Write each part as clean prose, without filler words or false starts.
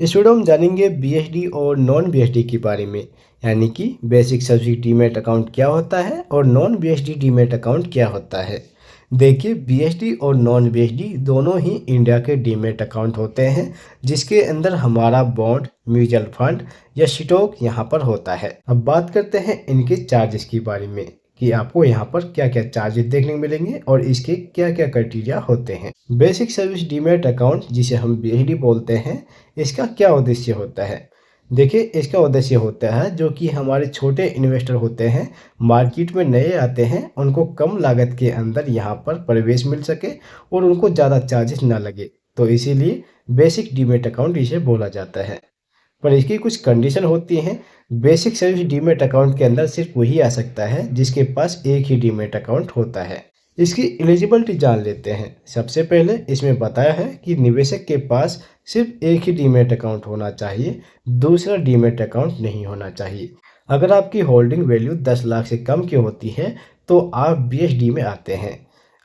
इस वीडियो में जानेंगे बीएसडी और नॉन बीएसडी के बारे में। यानी कि बेसिक सर्विस डीमैट अकाउंट क्या होता है और नॉन बीएसडी डीमैट अकाउंट क्या होता है। देखिए, बीएसडी और नॉन बीएसडी दोनों ही इंडिया के डीमैट अकाउंट होते हैं जिसके अंदर हमारा बॉन्ड, म्यूचुअल फंड या स्टॉक यहाँ पर होता है। अब बात करते हैं इनके चार्जेस के बारे में कि आपको यहाँ पर क्या क्या चार्जेस देखने को मिलेंगे और इसके क्या क्या क्राइटेरिया होते हैं। बेसिक सर्विस डीमैट अकाउंट, जिसे हम बीएसडी बोलते हैं, इसका क्या उद्देश्य होता है। देखिए, इसका उद्देश्य होता है जो कि हमारे छोटे इन्वेस्टर होते हैं, मार्केट में नए आते हैं, उनको कम लागत के अंदर यहाँ पर प्रवेश मिल सके और उनको ज़्यादा चार्जेस ना लगे, तो इसीलिए बेसिक डीमैट अकाउंट इसे बोला जाता है। पर इसकी कुछ कंडीशन होती हैं। बेसिक सर्विस डीमैट अकाउंट के अंदर सिर्फ वही आ सकता है जिसके पास एक ही डीमैट अकाउंट होता है। इसकी एलिजिबिलिटी जान लेते हैं। सबसे पहले इसमें बताया है कि निवेशक के पास सिर्फ एक ही डीमैट अकाउंट होना चाहिए, दूसरा डीमैट अकाउंट नहीं होना चाहिए। अगर आपकी होल्डिंग वैल्यू 10 लाख से कम की होती है तो आप बीएसडी में आते हैं।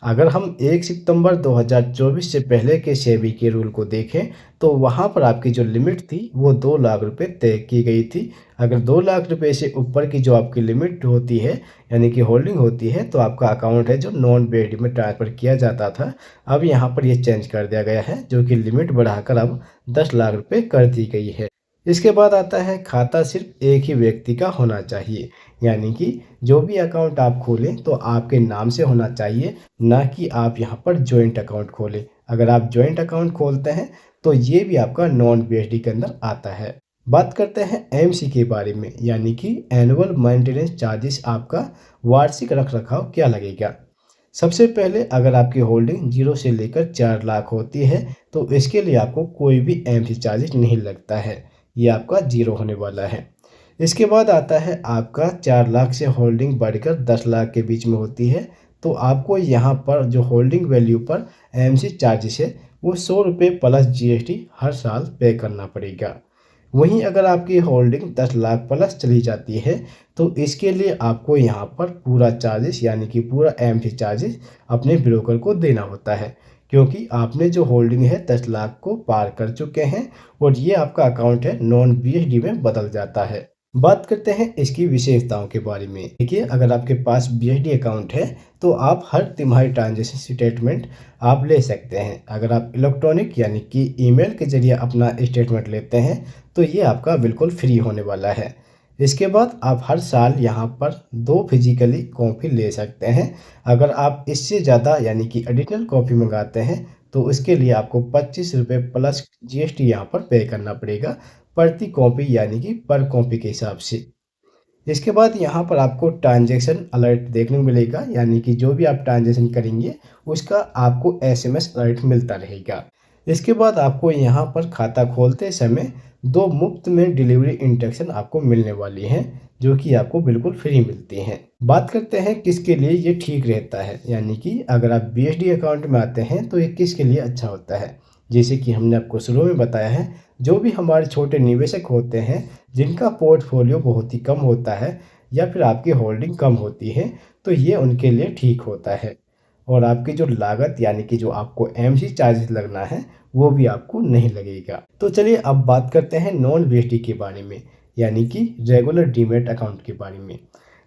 अगर हम 1 सितंबर 2024 से पहले के सेबी के रूल को देखें तो वहाँ पर आपकी जो लिमिट थी वो 2 लाख रुपए तय की गई थी। अगर 2 लाख रुपए से ऊपर की जो आपकी लिमिट होती है, यानी कि होल्डिंग होती है, तो आपका अकाउंट है जो नॉन बीएसडी में ट्रांसफ़र किया जाता था। अब यहाँ पर ये चेंज कर दिया गया है, जो कि लिमिट बढ़ाकर अब 10 लाख रुपए कर दी गई है। इसके बाद आता है खाता सिर्फ एक ही व्यक्ति का होना चाहिए। यानी कि जो भी अकाउंट आप खोलें तो आपके नाम से होना चाहिए, ना कि आप यहाँ पर जॉइंट अकाउंट खोलें। अगर आप जॉइंट अकाउंट खोलते हैं तो ये भी आपका नॉन बीएसडी के अंदर आता है। बात करते हैं एमसी के बारे में, यानी कि एनुअल मेंटेनेंस चार्जेस। आपका वार्षिक रखरखाव क्या लगेगा। सबसे पहले, अगर आपकी होल्डिंग 0 से लेकर 4 लाख होती है तो इसके लिए आपको कोई भी एमसी चार्जेस नहीं लगता है, ये आपका 0 होने वाला है। इसके बाद आता है आपका 4 लाख से होल्डिंग बढ़कर 10 लाख के बीच में होती है तो आपको यहाँ पर जो होल्डिंग वैल्यू पर एमसी चार्जेस है वो 100 रुपये प्लस जीएसटी हर साल पे करना पड़ेगा। वहीं अगर आपकी होल्डिंग 10 लाख प्लस चली जाती है तो इसके लिए आपको यहाँ पर पूरा चार्जेस, यानी कि पूरा एमसी चार्जेस अपने ब्रोकर को देना होता है, क्योंकि आपने जो होल्डिंग है 10 लाख को पार कर चुके हैं और ये आपका अकाउंट है नॉन बीएसडी में बदल जाता है। बात करते हैं इसकी विशेषताओं के बारे में। देखिए, अगर आपके पास बीएसडी अकाउंट है तो आप हर तिमाही ट्रांजेक्शन स्टेटमेंट आप ले सकते हैं। अगर आप इलेक्ट्रॉनिक यानी कि ईमेल के जरिए अपना स्टेटमेंट लेते हैं तो ये आपका बिल्कुल फ्री होने वाला है। इसके बाद आप हर साल यहाँ पर 2 फिजिकली कॉपी ले सकते हैं। अगर आप इससे ज़्यादा यानी कि एडिशनल कॉपी मंगाते हैं तो उसके लिए आपको 25 रुपये प्लस जीएसटी यहाँ पर पे करना पड़ेगा प्रति कॉपी, यानी कि पर कॉपी के हिसाब से। इसके बाद यहाँ पर आपको ट्रांजैक्शन अलर्ट देखने को मिलेगा, यानी कि जो भी आप ट्रांजैक्शन करेंगे उसका आपको एसएमएस अलर्ट मिलता रहेगा। इसके बाद आपको यहाँ पर खाता खोलते समय 2 मुफ्त में डिलीवरी इंस्ट्रक्शन आपको मिलने वाली हैं, जो कि आपको बिल्कुल फ्री मिलती हैं। बात करते हैं किसके लिए ये ठीक रहता है, यानी कि अगर आप बीएसडी अकाउंट में आते हैं तो ये किसके लिए अच्छा होता है। जैसे कि हमने आपको शुरू में बताया है, जो भी हमारे छोटे निवेशक होते हैं जिनका पोर्टफोलियो बहुत ही कम होता है या फिर आपकी होल्डिंग कम होती है, तो ये उनके लिए ठीक होता है और आपकी जो लागत, यानी कि जो आपको एमसी चार्जेस लगना है, वो भी आपको नहीं लगेगा। तो चलिए अब बात करते हैं नॉन बीएसडी के बारे में, यानी कि रेगुलर डीमैट अकाउंट के बारे में।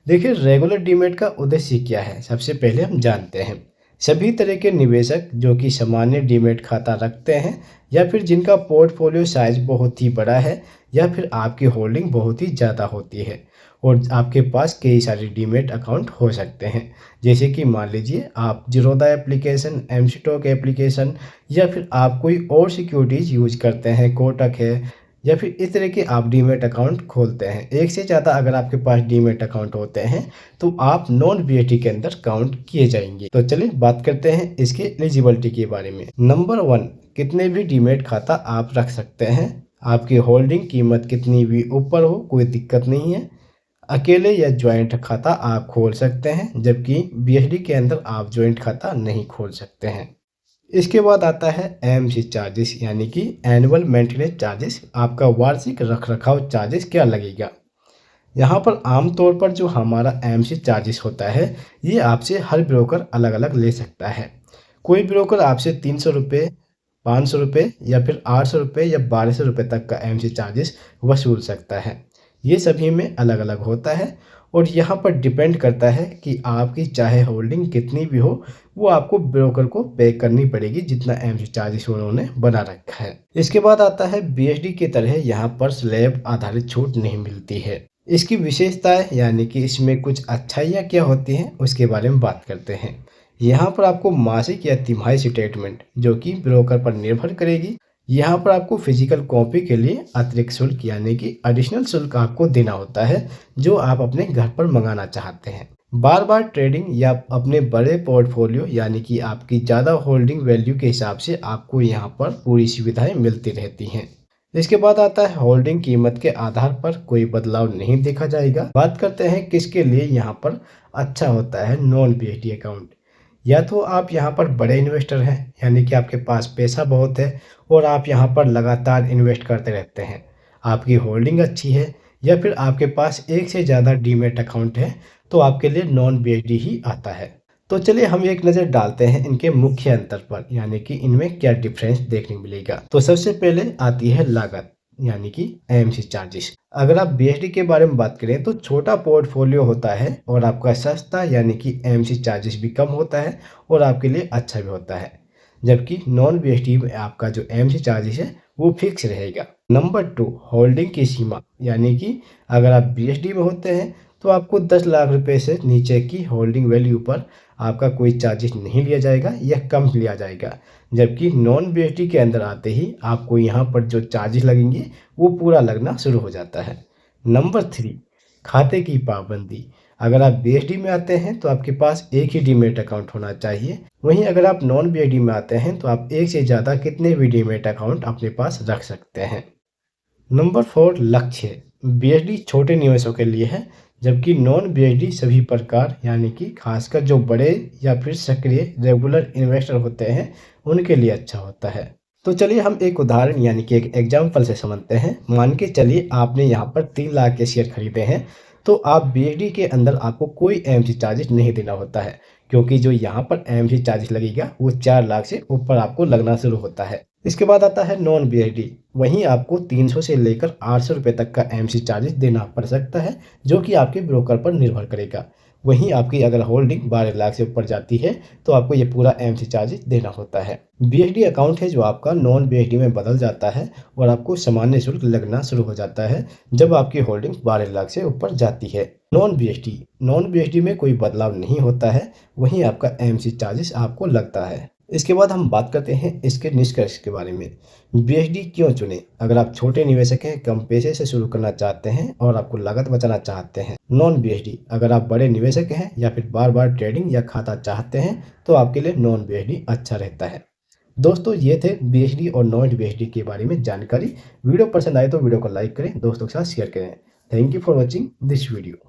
देखिए, रेगुलर डीमैट का उद्देश्य क्या है, सबसे पहले हम जानते हैं। सभी तरह के निवेशक जो कि सामान्य डीमैट खाता रखते हैं या फिर जिनका पोर्टफोलियो साइज बहुत ही बड़ा है या फिर आपकी होल्डिंग बहुत ही ज़्यादा होती है और आपके पास कई सारे डीमैट अकाउंट हो सकते हैं। जैसे कि मान लीजिए आप ज़ीरोधा एप्लीकेशन, एमस्टॉक एप्लीकेशन या फिर आप कोई और सिक्योरिटीज़ यूज करते हैं, कोटक है, या फिर इस तरह के आप डीमैट अकाउंट खोलते हैं। एक से ज़्यादा अगर आपके पास डीमैट अकाउंट होते हैं तो आप नॉन बीएसडी के अंदर काउंट किए जाएंगे। तो चलिए बात करते हैं इसके एलिजिबिलिटी के बारे में। नंबर 1, कितने भी डीमैट खाता आप रख सकते हैं। आपकी होल्डिंग कीमत कितनी भी ऊपर हो, कोई दिक्कत नहीं है। अकेले या ज्वाइंट खाता आप खोल सकते हैं, जबकि बीएसडी के अंदर आप ज्वाइंट खाता नहीं खोल सकते हैं। इसके बाद आता है एमसी चार्जेस, यानी कि एनुअल मेंटेनेंस चार्जेस। आपका वार्षिक रखरखाव चार्जेस क्या लगेगा। यहाँ पर आमतौर पर जो हमारा एमसी चार्जेस होता है ये आपसे हर ब्रोकर अलग अलग ले सकता है। कोई ब्रोकर आपसे 300 रुपये ₹500 या फिर ₹800 या ₹1200 तक का एमसी चार्जेस वसूल सकता है। ये सभी में अलग अलग होता है और यहाँ पर डिपेंड करता है कि आपकी चाहे होल्डिंग कितनी भी हो, वो आपको ब्रोकर को पे करनी पड़ेगी जितना एमसी चार्जेस उन्होंने बना रखा है। इसके बाद आता है बीएसडी की तरह यहाँ पर स्लैब आधारित छूट नहीं मिलती है। इसकी विशेषताएं यानी कि इसमें कुछ अच्छाइयाँ क्या होती हैं उसके बारे में बात करते हैं। यहाँ पर आपको मासिक या तिमाही स्टेटमेंट जो कि ब्रोकर पर निर्भर करेगी। यहाँ पर आपको फिजिकल कॉपी के लिए अतिरिक्त शुल्क यानी कि एडिशनल शुल्क आपको देना होता है जो आप अपने घर पर मंगाना चाहते हैं। बार बार ट्रेडिंग या अपने बड़े पोर्टफोलियो यानी कि आपकी ज़्यादा होल्डिंग वैल्यू के हिसाब से आपको यहाँ पर पूरी सुविधाएं मिलती रहती हैं। इसके बाद आता है होल्डिंग कीमत के आधार पर कोई बदलाव नहीं देखा जाएगा। बात करते हैं किसके लिए यहाँ पर अच्छा होता है नॉन बीएसडी अकाउंट। या तो आप यहाँ पर बड़े इन्वेस्टर हैं यानी कि आपके पास पैसा बहुत है और आप यहाँ पर लगातार इन्वेस्ट करते रहते हैं, आपकी होल्डिंग अच्छी है, या फिर आपके पास एक से ज़्यादा डीमैट अकाउंट है तो आपके लिए नॉन बीएसडी ही आता है। तो चलिए हम एक नज़र डालते हैं इनके मुख्य अंतर पर यानी कि इनमें क्या डिफरेंस देखने मिलेगा। तो सबसे पहले आती है लागत यानी कि एएमसी चार्जेस। अगर आप बीएसडी के बारे में बात करें तो छोटा पोर्टफोलियो होता है और आपका सस्ता यानी कि एएमसी चार्जेस भी कम होता है और आपके लिए अच्छा भी होता है, जबकि नॉन बीएसडी में आपका जो एएमसी चार्जेस है वो फिक्स रहेगा। नंबर 2, होल्डिंग की सीमा यानी कि अगर आप बीएसडी में होते हैं तो आपको 10 लाख रुपए से नीचे की होल्डिंग वैल्यू पर आपका कोई चार्जेस नहीं लिया जाएगा या कम लिया जाएगा, जबकि नॉन बीएसडी के अंदर आते ही आपको यहाँ पर जो चार्जेस लगेंगे वो पूरा लगना शुरू हो जाता है। नंबर 3, खाते की पाबंदी। अगर आप बीएसडी में आते हैं तो आपके पास एक ही डीमैट अकाउंट होना चाहिए, वहीं अगर आप नॉन बीएसडी में आते हैं तो आप एक से ज़्यादा कितने भी डीमैट अकाउंट अपने पास रख सकते हैं। नंबर 4, लक्ष्य। बीएसडी छोटे निवेशों के लिए है, जबकि नॉन बीएसडी सभी प्रकार यानी कि खासकर जो बड़े या फिर सक्रिय रेगुलर इन्वेस्टर होते हैं उनके लिए अच्छा होता है। तो चलिए हम एक उदाहरण यानी कि एक एग्जाम्पल से समझते हैं। मान के चलिए आपने यहाँ पर 3 लाख के शेयर खरीदे हैं, तो आप बीएसडी के अंदर आपको कोई एएमसी चार्जेस नहीं देना होता है, क्योंकि जो यहाँ पर एएमसी चार्जेस लगेगा वो 4 लाख से ऊपर आपको लगना शुरू होता है। इसके बाद आता है नॉन बीएसडी, वहीं आपको 300 से लेकर 800 रुपये तक का एएमसी चार्जेस देना पड़ सकता है, जो कि आपके ब्रोकर पर निर्भर करेगा। वहीं आपकी अगर होल्डिंग 12 लाख से ऊपर जाती है तो आपको ये पूरा एएमसी चार्जेस देना होता है। बीएसडी अकाउंट है जो आपका नॉन बीएसडी में बदल जाता है और आपको सामान्य शुल्क लगना शुरू हो जाता है जब आपकी होल्डिंग 12 लाख से ऊपर जाती है। नॉन बीएसडी में कोई बदलाव नहीं होता है, वहीं आपका एएमसी चार्जेस आपको लगता है। इसके बाद हम बात करते हैं इसके निष्कर्ष के बारे में। बीएसडी क्यों चुनें? अगर आप छोटे निवेशक हैं, कम पैसे से शुरू करना चाहते हैं और आपको लागत बचाना चाहते हैं। नॉन बीएसडी अगर आप बड़े निवेशक हैं या फिर बार बार ट्रेडिंग या खाता चाहते हैं तो आपके लिए नॉन बीएसडी अच्छा रहता है। दोस्तों ये थे बीएसडी और नॉन बीएसडी के बारे में जानकारी। वीडियो पसंद आए तो वीडियो को लाइक करें, दोस्तों के साथ शेयर करें। Thank you for watching this video.